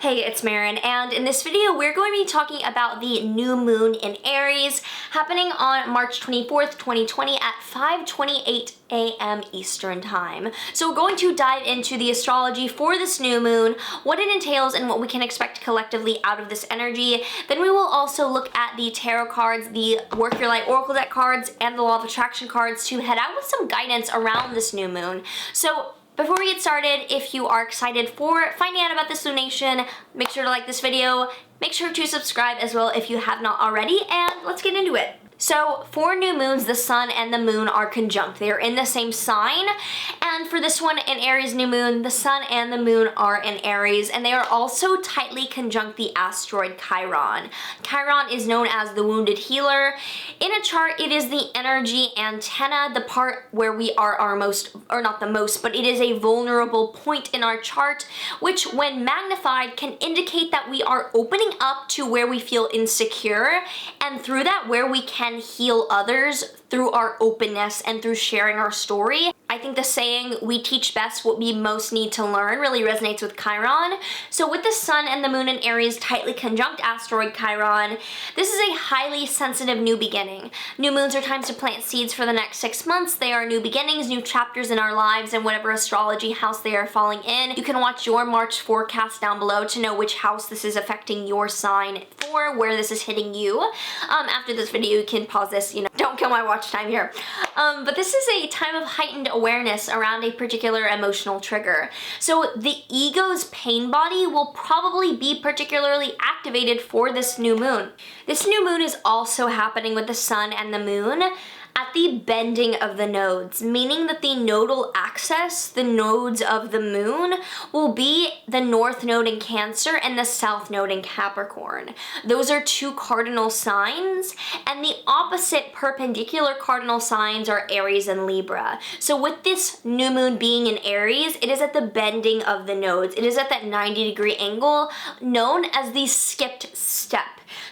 Hey, it's Marin, and in this video we're going to be talking about the new moon in Aries happening on March 24th, 2020 at 5:28 a.m. Eastern Time. So we're going to dive into the astrology for this new moon, what it entails, and what we can expect collectively out of this energy. Then we will also look at the tarot cards, the Work Your Light Oracle deck cards, and the Law of Attraction cards to head out with some guidance around this new moon. So before we get started, if you are excited for finding out about this lunation, make sure to like this video, make sure to subscribe as well if you have not already, and let's get into it. So for new moons, the sun and the moon are conjunct. They are in the same sign, and for this one in Aries new moon, the sun and the moon are in Aries, and they are also tightly conjunct the asteroid Chiron. Chiron is known as the wounded healer. In a chart, it is the energy antenna, the part where we are our most, or not the most, but it is a vulnerable point in our chart, which when magnified can indicate that we are opening up to where we feel insecure, and through that where we can heal others through our openness and through sharing our story. I think the saying, we teach best what we most need to learn, really resonates with Chiron. So with the sun and the moon in Aries tightly conjunct asteroid Chiron, this is a highly sensitive new beginning. New moons are times to plant seeds for the next 6 months. They are new beginnings, new chapters in our lives, and whatever astrology house they are falling in. You can watch your March forecast down below to know which house this is affecting your sign for, where this is hitting you. After this video, you can pause this, don't kill my watch time here. But this is a time of heightened awareness around a particular emotional trigger. So the ego's pain body will probably be particularly activated for this new moon. This new moon is also happening with the sun and the moon at the bending of the nodes, meaning that the nodal axis, the nodes of the moon, will be the north node in Cancer and the south node in Capricorn. Those are two cardinal signs, and the opposite perpendicular cardinal signs are Aries and Libra. So with this new moon being in Aries, it is at the bending of the nodes. It is at that 90-degree angle known as the skipped step.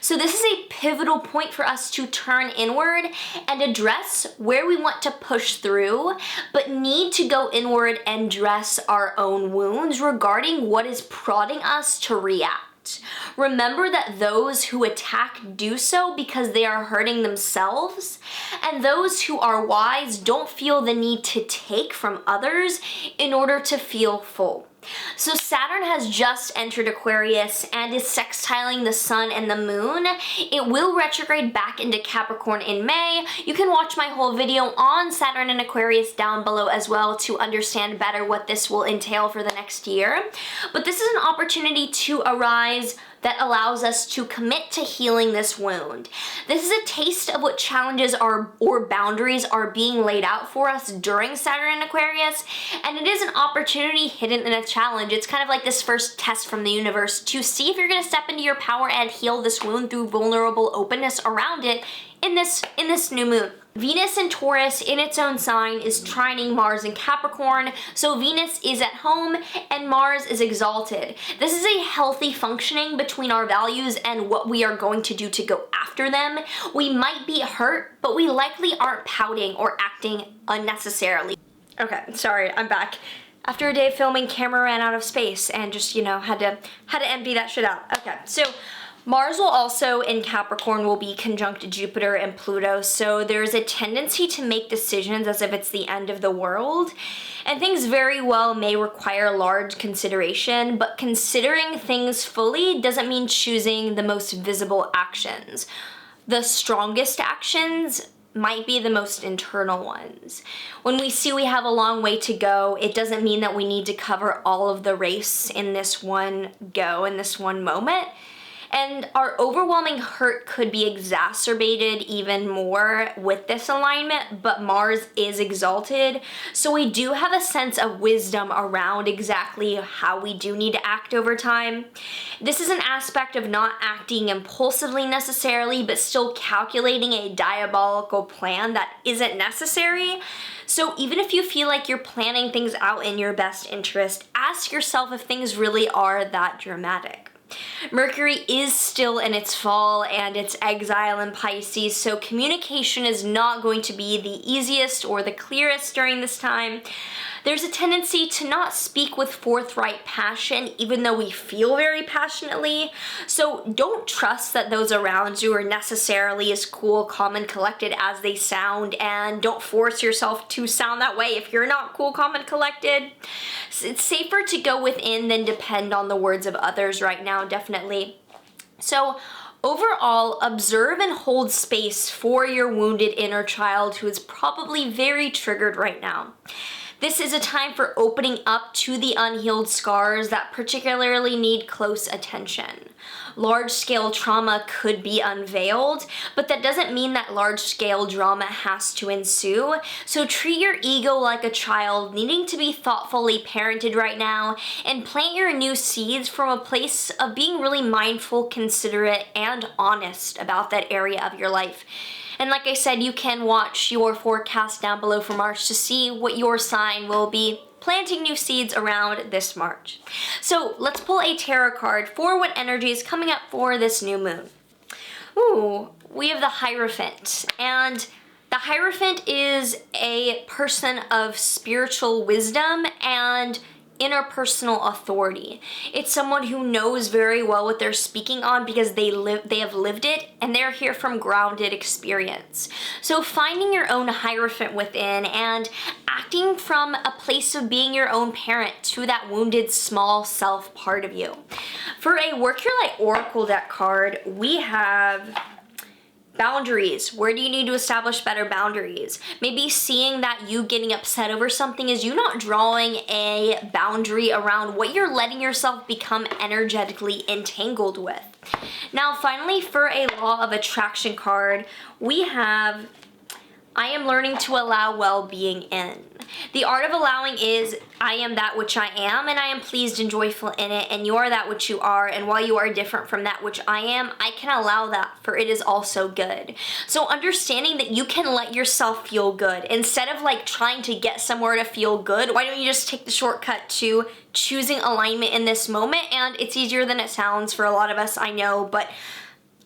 So this is a pivotal point for us to turn inward and address where we want to push through, but need to go inward and dress our own wounds regarding what is prodding us to react. Remember that those who attack do so because they are hurting themselves, and those who are wise don't feel the need to take from others in order to feel full. So Saturn has just entered Aquarius and is sextiling the sun and the moon. It will retrograde back into Capricorn in May. You can watch my whole video on Saturn and Aquarius down below as well to understand better what this will entail for the next year. But this is an opportunity to arise that allows us to commit to healing this wound. This is a taste of what challenges are or boundaries are being laid out for us during Saturn and Aquarius, and it is an opportunity hidden in a challenge. It's kind of like this first test from the universe to see if you're gonna step into your power and heal this wound through vulnerable openness around it in this new moon. Venus in Taurus in its own sign is trining Mars in Capricorn, so Venus is at home and Mars is exalted. This is a healthy functioning between our values and what we are going to do to go after them. We might be hurt, but we likely aren't pouting or acting unnecessarily. Okay, sorry, I'm back. After a day of filming, camera ran out of space and just, had to empty that shit out. Okay, so Mars will also in Capricorn will be conjunct Jupiter and Pluto, so there's a tendency to make decisions as if it's the end of the world, and things very well may require large consideration, but considering things fully doesn't mean choosing the most visible actions. The strongest actions might be the most internal ones. When we see we have a long way to go, it doesn't mean that we need to cover all of the race in this one go, in this one moment. And our overwhelming hurt could be exacerbated even more with this alignment, but Mars is exalted, so we do have a sense of wisdom around exactly how we do need to act over time. This is an aspect of not acting impulsively necessarily, but still calculating a diabolical plan that isn't necessary. So even if you feel like you're planning things out in your best interest, ask yourself if things really are that dramatic. Mercury is still in its fall and its exile in Pisces, so communication is not going to be the easiest or the clearest during this time. There's a tendency to not speak with forthright passion, even though we feel very passionately. So don't trust that those around you are necessarily as cool, calm, and collected as they sound, and don't force yourself to sound that way if you're not cool, calm, and collected. It's safer to go within than depend on the words of others right now, definitely. So overall, observe and hold space for your wounded inner child who is probably very triggered right now. This is a time for opening up to the unhealed scars that particularly need close attention. Large-scale trauma could be unveiled, but that doesn't mean that large-scale drama has to ensue. So treat your ego like a child needing to be thoughtfully parented right now, and plant your new seeds from a place of being really mindful, considerate, and honest about that area of your life. And like I said, you can watch your forecast down below for March to see what your sign will be planting new seeds around this March. So let's pull a tarot card for what energy is coming up for this new moon. Ooh, we have the Hierophant. And the Hierophant is a person of spiritual wisdom and interpersonal authority. It's someone who knows very well what they're speaking on because they have lived it, and they're here from grounded experience. So finding your own Hierophant within and acting from a place of being your own parent to that wounded small self part of you. For a Work Your Light Oracle deck card, we have boundaries. Where do you need to establish better boundaries? Maybe seeing that you getting upset over something is you not drawing a boundary around what you're letting yourself become energetically entangled with. Now, finally, for a Law of Attraction card, we have I am learning to allow well-being in. The art of allowing is, I am that which I am, and I am pleased and joyful in it, and you are that which you are, and while you are different from that which I am, I can allow that, for it is also good. So understanding that you can let yourself feel good. Instead of like trying to get somewhere to feel good, why don't you just take the shortcut to choosing alignment in this moment? And it's easier than it sounds for a lot of us, I know, but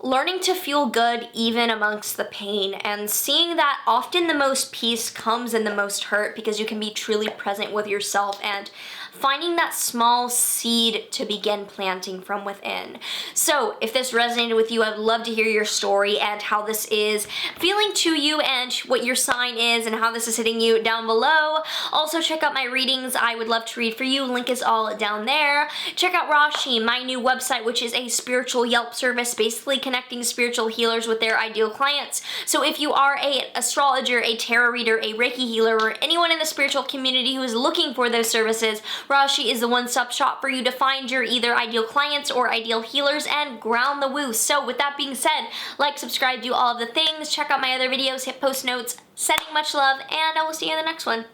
learning to feel good even amongst the pain, and seeing that often the most peace comes in the most hurt because you can be truly present with yourself, and finding that small seed to begin planting from within. So if this resonated with you, I'd love to hear your story and how this is feeling to you and what your sign is and how this is hitting you down below. Also check out my readings. I would love to read for you. Link is all down there. Check out Rashi, my new website, which is a spiritual Yelp service basically connecting spiritual healers with their ideal clients. So if you are an astrologer, a tarot reader, a Reiki healer, or anyone in the spiritual community who is looking for those services, Rashi is the one-stop shop for you to find your either ideal clients or ideal healers and ground the woo. So with that being said, like, subscribe, do all of the things, check out my other videos, hit post notes, sending much love, and I will see you in the next one.